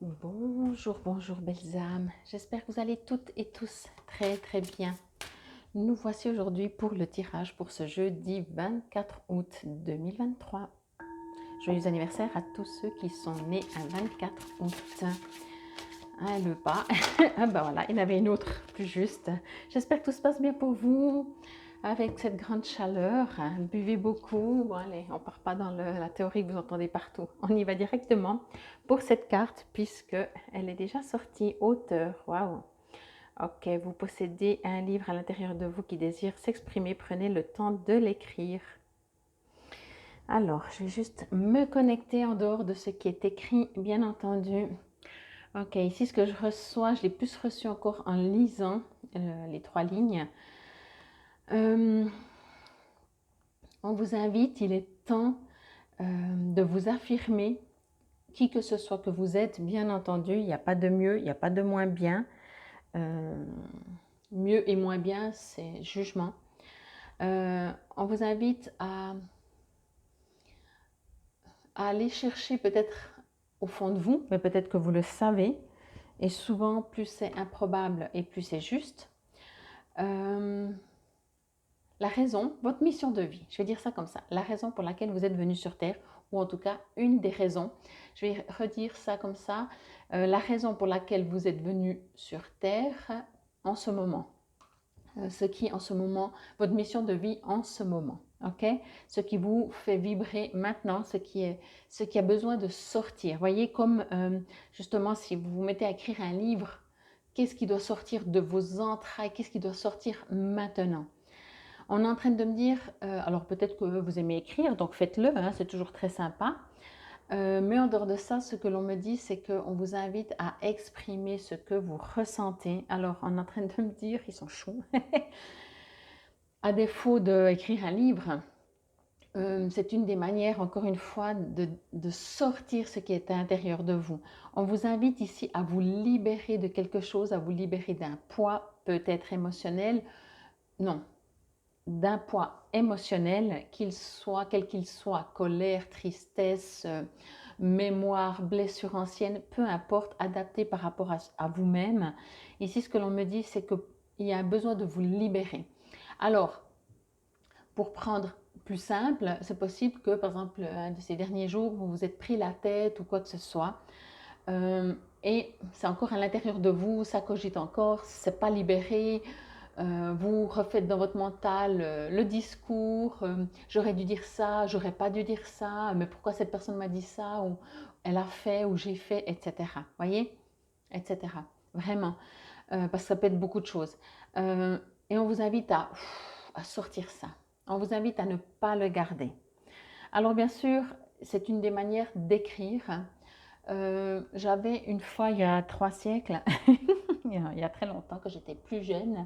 Bonjour, bonjour belles âmes. J'espère que vous allez toutes et tous très très bien. Nous voici aujourd'hui pour le tirage pour ce jeudi 24 août 2023. Joyeux anniversaire à tous ceux qui sont nés un 24 août. Ah, le pas. Ah ben voilà, il y en avait une autre plus juste. J'espère que tout se passe bien pour vous avec cette grande chaleur. Buvez beaucoup. Bon, allez, on ne part pas dans la théorie que vous entendez partout. On y va directement pour cette carte puisque elle est déjà sortie. Auteur, waouh. Ok, vous possédez un livre à l'intérieur de vous qui désire s'exprimer. Prenez le temps de l'écrire. Alors, je vais juste me connecter en dehors de ce qui est écrit, bien entendu. Ok, ici ce que je reçois, je l'ai plus reçu encore en lisant les 3 lignes. On vous invite, il est temps de vous affirmer, qui que ce soit que vous êtes, bien entendu, il n'y a pas de mieux, il n'y a pas de moins bien. Mieux et moins bien, c'est jugement. On vous invite à aller chercher peut-être au fond de vous, mais peut-être que vous le savez, et souvent plus c'est improbable et plus c'est juste. La raison, votre mission de vie, je vais dire ça comme ça, la raison pour laquelle vous êtes venu sur Terre, ou en tout cas une des raisons, je vais redire ça comme ça, la raison pour laquelle vous êtes venu sur Terre en ce moment, ce qui en ce moment, votre mission de vie en ce moment, ok? Ce qui vous fait vibrer maintenant, ce qui a besoin de sortir. Voyez comme justement si vous vous mettez à écrire un livre, qu'est-ce qui doit sortir de vos entrailles, qu'est-ce qui doit sortir maintenant? On est en train de me dire, alors peut-être que vous aimez écrire, donc faites-le, hein, c'est toujours très sympa. Mais en dehors de ça, ce que l'on me dit, c'est qu'on vous invite à exprimer ce que vous ressentez. Alors, on est en train de me dire, ils sont chauds. À défaut d'écrire un livre, c'est une des manières, encore une fois, de sortir ce qui est à l'intérieur de vous. On vous invite ici à vous libérer de quelque chose, à vous libérer d'un poids, peut-être émotionnel. Non, d'un poids émotionnel, quel qu'il soit, colère, tristesse, mémoire, blessure ancienne, peu importe, adapté par rapport à vous-même. Ici, ce que l'on me dit, c'est qu'il y a un besoin de vous libérer. Alors, pour prendre plus simple, c'est possible que, par exemple, un de ces derniers jours, vous vous êtes pris la tête ou quoi que ce soit, et c'est encore à l'intérieur de vous, ça cogite encore, c'est pas libéré. Vous refaites dans votre mental le discours, j'aurais dû dire ça, j'aurais pas dû dire ça, mais pourquoi cette personne m'a dit ça, ou elle a fait, ou j'ai fait, etc. Voyez, etc. Vraiment, parce que ça peut être beaucoup de choses. Et on vous invite à sortir ça. On vous invite à ne pas le garder. Alors bien sûr, c'est une des manières d'écrire. J'avais une fois, il y a 3 siècles, il y a très longtemps, que j'étais plus jeune,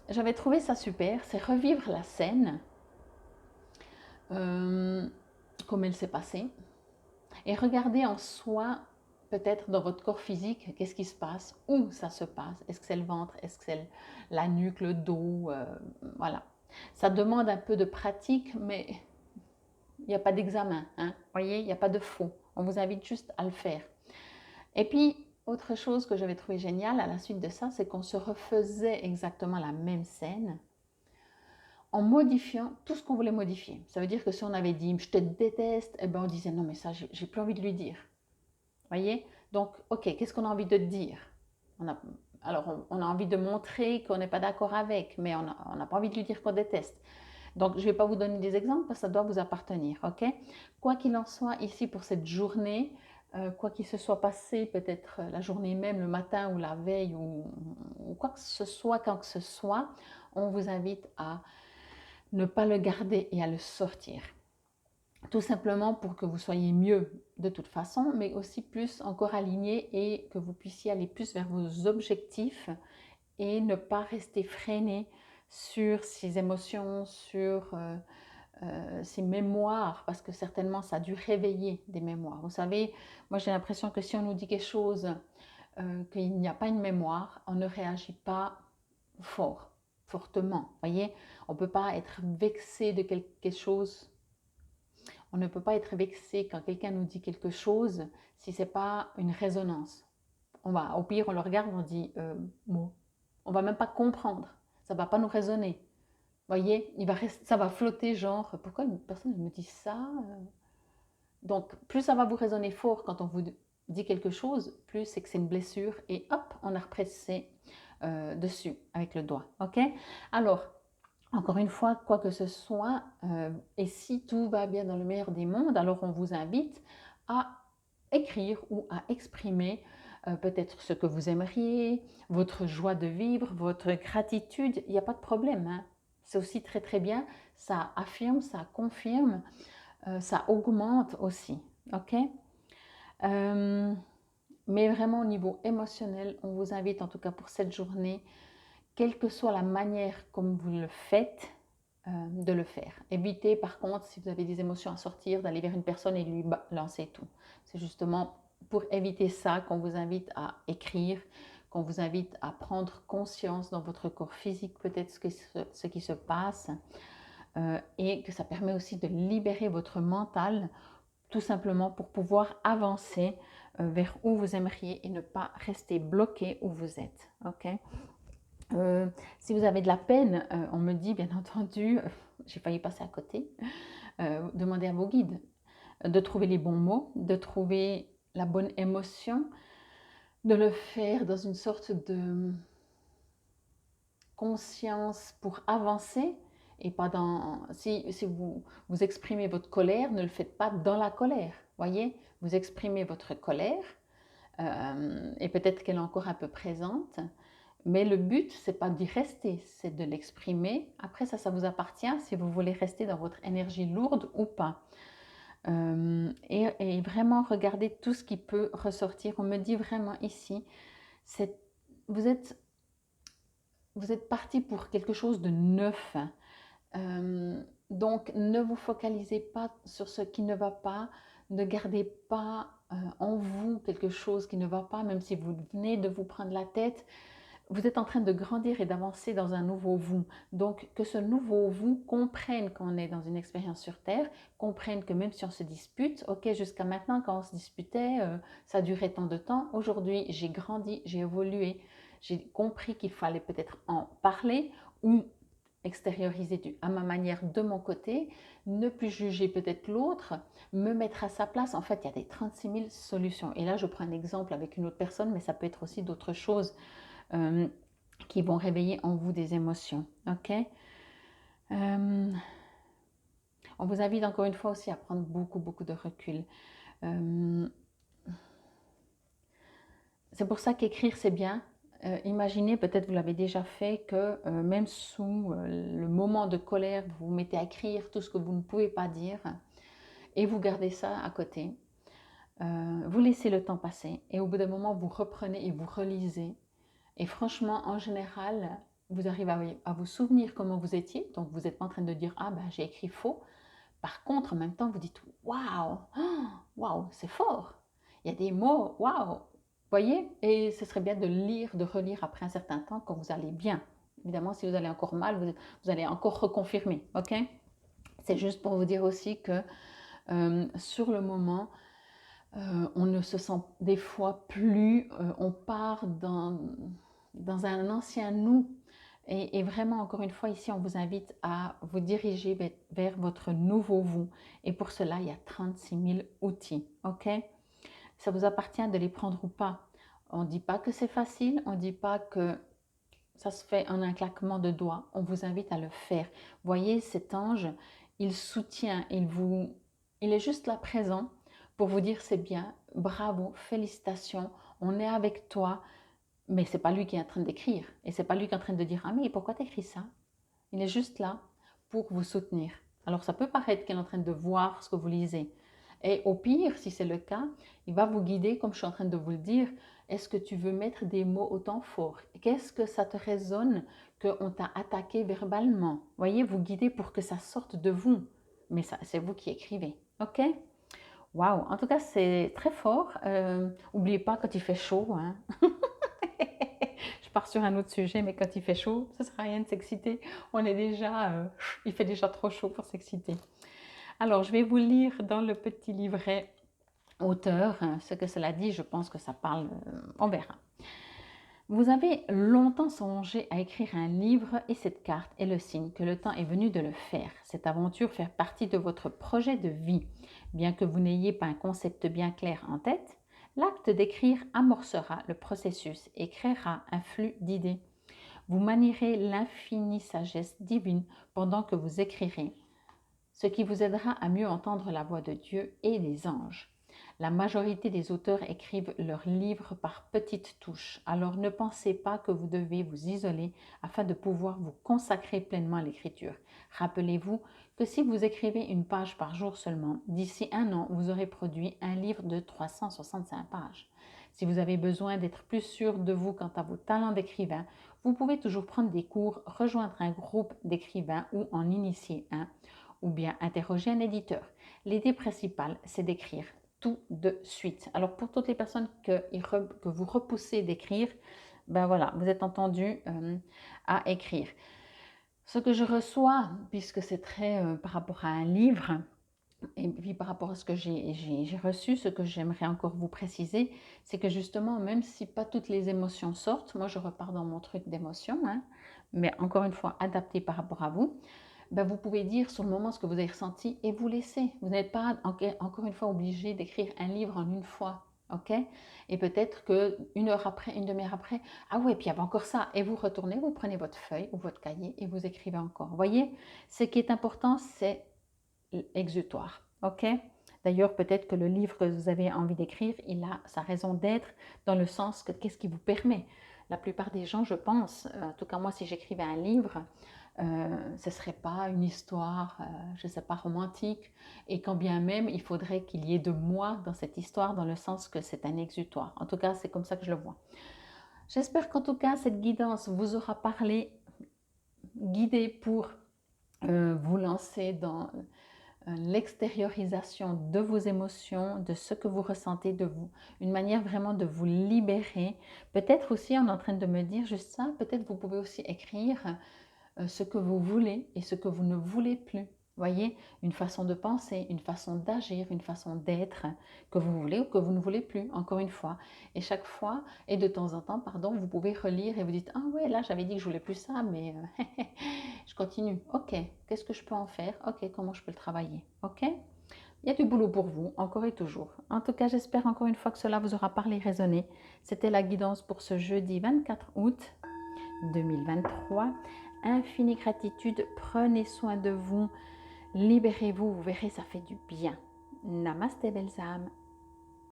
j'avais trouvé ça super, c'est revivre la scène comme elle s'est passée et regarder en soi, peut-être dans votre corps physique, qu'est-ce qui se passe, où ça se passe, est-ce que c'est le ventre, est-ce que c'est la nuque, le dos, voilà. Ça demande un peu de pratique, mais il n'y a pas d'examen, hein, voyez, il n'y a pas de faux. On vous invite juste à le faire. Et puis, autre chose que j'avais trouvé génial à la suite de ça, c'est qu'on se refaisait exactement la même scène en modifiant tout ce qu'on voulait modifier. Ça veut dire que si on avait dit je te déteste, eh ben on disait non mais ça j'ai plus envie de lui dire. Voyez? Donc ok, qu'est-ce qu'on a envie de dire? Alors on a envie de montrer qu'on n'est pas d'accord avec, mais on n'a pas envie de lui dire qu'on déteste. Donc je ne vais pas vous donner des exemples parce que ça doit vous appartenir. Ok? Quoi qu'il en soit ici pour cette journée, quoi qu'il se soit passé, peut-être la journée même, le matin ou la veille ou quoi que ce soit, quand que ce soit, on vous invite à ne pas le garder et à le sortir. Tout simplement pour que vous soyez mieux de toute façon, mais aussi plus encore aligné et que vous puissiez aller plus vers vos objectifs et ne pas rester freiné sur ces émotions, sur ces mémoires, parce que certainement ça a dû réveiller des mémoires. Vous savez, moi j'ai l'impression que si on nous dit quelque chose, qu'il n'y a pas une mémoire, on ne réagit pas fortement. Voyez, on ne peut pas être vexé de quelque chose. On ne peut pas être vexé quand quelqu'un nous dit quelque chose si ce n'est pas une résonance. Au pire, on le regarde, on dit mot. On va même pas comprendre. Ça va pas nous résonner. Voyez, ça va flotter genre, pourquoi une personne me dit ça? Donc, plus ça va vous résonner fort quand on vous dit quelque chose, plus c'est que c'est une blessure et hop, on a repressé dessus avec le doigt. Ok? Alors, encore une fois, quoi que ce soit, et si tout va bien dans le meilleur des mondes, alors on vous invite à écrire ou à exprimer peut-être ce que vous aimeriez, votre joie de vivre, votre gratitude. Il n'y a pas de problème, hein. C'est aussi très très bien. Ça affirme, ça confirme, ça augmente aussi. Ok? Mais vraiment au niveau émotionnel, on vous invite en tout cas pour cette journée, quelle que soit la manière comme vous le faites, de le faire. Évitez par contre, si vous avez des émotions à sortir, d'aller vers une personne et lui lancer tout. C'est justement pour éviter ça qu'on vous invite à écrire, qu'on vous invite à prendre conscience dans votre corps physique peut-être ce qui se passe et que ça permet aussi de libérer votre mental tout simplement pour pouvoir avancer vers où vous aimeriez et ne pas rester bloqué où vous êtes. Ok? Si vous avez de la peine, on me dit bien entendu, j'ai failli passer à côté, demandez à vos guides de trouver les bons mots, de trouver la bonne émotion, de le faire dans une sorte de conscience pour avancer et pas dans... Si vous exprimez votre colère, ne le faites pas dans la colère, voyez? Vous exprimez votre colère et peut-être qu'elle est encore un peu présente, mais le but, c'est pas d'y rester, c'est de l'exprimer. Après, ça vous appartient si vous voulez rester dans votre énergie lourde ou pas. Et vraiment regarder tout ce qui peut ressortir. On me dit vraiment ici, vous êtes parti pour quelque chose de neuf. Donc, ne vous focalisez pas sur ce qui ne va pas. Ne gardez pas en vous quelque chose qui ne va pas, même si vous venez de vous prendre la tête. Vous êtes en train de grandir et d'avancer dans un nouveau vous. Donc, que ce nouveau vous comprenne qu'on est dans une expérience sur Terre, comprenne que même si on se dispute, ok, jusqu'à maintenant, quand on se disputait, ça durait tant de temps. Aujourd'hui, j'ai grandi, j'ai évolué, j'ai compris qu'il fallait peut-être en parler ou extérioriser à ma manière de mon côté, ne plus juger peut-être l'autre, me mettre à sa place. En fait, il y a des 36 000 solutions. Et là, je prends un exemple avec une autre personne, mais ça peut être aussi d'autres choses qui vont réveiller en vous des émotions. Ok? On vous invite encore une fois aussi à prendre beaucoup de recul. C'est pour ça qu'écrire, c'est bien. Imaginez, peut-être vous l'avez déjà fait, que même sous le moment de colère, vous vous mettez à écrire tout ce que vous ne pouvez pas dire et vous gardez ça à côté. Vous laissez le temps passer et au bout d'un moment, vous reprenez et vous relisez. Et franchement, en général, vous arrivez à vous souvenir comment vous étiez. Donc, vous n'êtes pas en train de dire « Ah, ben, j'ai écrit faux ». Par contre, en même temps, vous dites « Waouh, waouh, c'est fort ». Il y a des mots « Waouh ». Voyez? Et ce serait bien de lire, de relire après un certain temps quand vous allez bien. Évidemment, si vous allez encore mal, vous allez encore reconfirmer. Ok? C'est juste pour vous dire aussi que sur le moment, on ne se sent des fois plus, on part dans un ancien nous. Et vraiment, encore une fois, ici, on vous invite à vous diriger vers votre nouveau vous. Et pour cela, il y a 36 000 outils. Ok? Ça vous appartient de les prendre ou pas. On ne dit pas que c'est facile, on ne dit pas que ça se fait en un claquement de doigts. On vous invite à le faire. Voyez, cet ange, il soutient, il est juste là présent pour vous dire c'est bien, bravo, félicitations, on est avec toi. Mais c'est pas lui qui est en train d'écrire. Et c'est pas lui qui est en train de dire ah mais pourquoi t'écris ça? Il est juste là pour vous soutenir. Alors ça peut paraître qu'il est en train de voir ce que vous lisez. Et au pire, si c'est le cas, il va vous guider comme je suis en train de vous le dire. Est-ce que tu veux mettre des mots autant forts? Qu'est-ce que ça te résonne qu'on t'a attaqué verbalement? Voyez, vous guidez pour que ça sorte de vous. Mais c'est vous qui écrivez. Ok? Waouh! En tout cas, c'est très fort. N'oubliez pas quand il fait chaud. Hein. Je pars sur un autre sujet, mais quand il fait chaud, ça ne sert à rien de s'exciter. Il fait déjà trop chaud pour s'exciter. Alors, je vais vous lire dans le petit livret auteur ce que cela dit. Je pense que ça parle, on verra. Vous avez longtemps songé à écrire un livre et cette carte est le signe que le temps est venu de le faire. Cette aventure fait partie de votre projet de vie. Bien que vous n'ayez pas un concept bien clair en tête, l'acte d'écrire amorcera le processus et créera un flux d'idées. Vous manierez l'infinie sagesse divine pendant que vous écrirez, ce qui vous aidera à mieux entendre la voix de Dieu et des anges. La majorité des auteurs écrivent leurs livres par petites touches, alors ne pensez pas que vous devez vous isoler afin de pouvoir vous consacrer pleinement à l'écriture. Rappelez-vous que si vous écrivez une page par jour seulement, d'ici un an, vous aurez produit un livre de 365 pages. Si vous avez besoin d'être plus sûr de vous quant à vos talents d'écrivain, vous pouvez toujours prendre des cours, rejoindre un groupe d'écrivains ou en initier un, ou bien interroger un éditeur. L'idée principale, c'est d'écrire tout de suite. Alors pour toutes les personnes que vous repoussez d'écrire, ben voilà, vous êtes entendu à écrire. Ce que je reçois, puisque c'est très par rapport à un livre, et puis par rapport à ce que j'ai reçu, ce que j'aimerais encore vous préciser, c'est que justement, même si pas toutes les émotions sortent, moi je repars dans mon truc d'émotion, hein, mais encore une fois, adapté par rapport à vous, ben vous pouvez dire sur le moment ce que vous avez ressenti et vous laissez. Vous n'êtes pas encore une fois obligé d'écrire un livre en une fois. Ok. Et peut-être qu'une heure après, une demi-heure après, ah ouais, puis il y avait encore ça. Et vous retournez, vous prenez votre feuille ou votre cahier et vous écrivez encore. Vous voyez, ce qui est important, c'est l'exutoire. Ok. D'ailleurs, peut-être que le livre que vous avez envie d'écrire, il a sa raison d'être dans le sens que qu'est-ce qui vous permet. La plupart des gens, je pense, en tout cas moi, si j'écrivais un livre, ce ne serait pas une histoire, je ne sais pas, romantique. Et quand bien même, il faudrait qu'il y ait de moi dans cette histoire, dans le sens que c'est un exutoire. En tout cas, c'est comme ça que je le vois. J'espère qu'en tout cas, cette guidance vous aura parlé, guidé pour vous lancer dans l'extériorisation de vos émotions, de ce que vous ressentez de vous, une manière vraiment de vous libérer. Peut-être aussi, on est en train de me dire juste ça, peut-être vous pouvez aussi écrire ce que vous voulez et ce que vous ne voulez plus. Voyez, une façon de penser, une façon d'agir, une façon d'être que vous voulez ou que vous ne voulez plus, encore une fois. Et chaque fois, et de temps en temps, pardon, vous pouvez relire et vous dites, ah ouais, là j'avais dit que je voulais plus ça, mais je continue. Ok, qu'est-ce que je peux en faire? Ok, comment je peux le travailler? Ok? Il y a du boulot pour vous, encore et toujours. En tout cas, j'espère encore une fois que cela vous aura parlé, résonné. C'était la guidance pour ce jeudi 24 août 2023. Infinie gratitude, prenez soin de vous, libérez-vous, vous verrez, ça fait du bien. Namasté, belles âmes.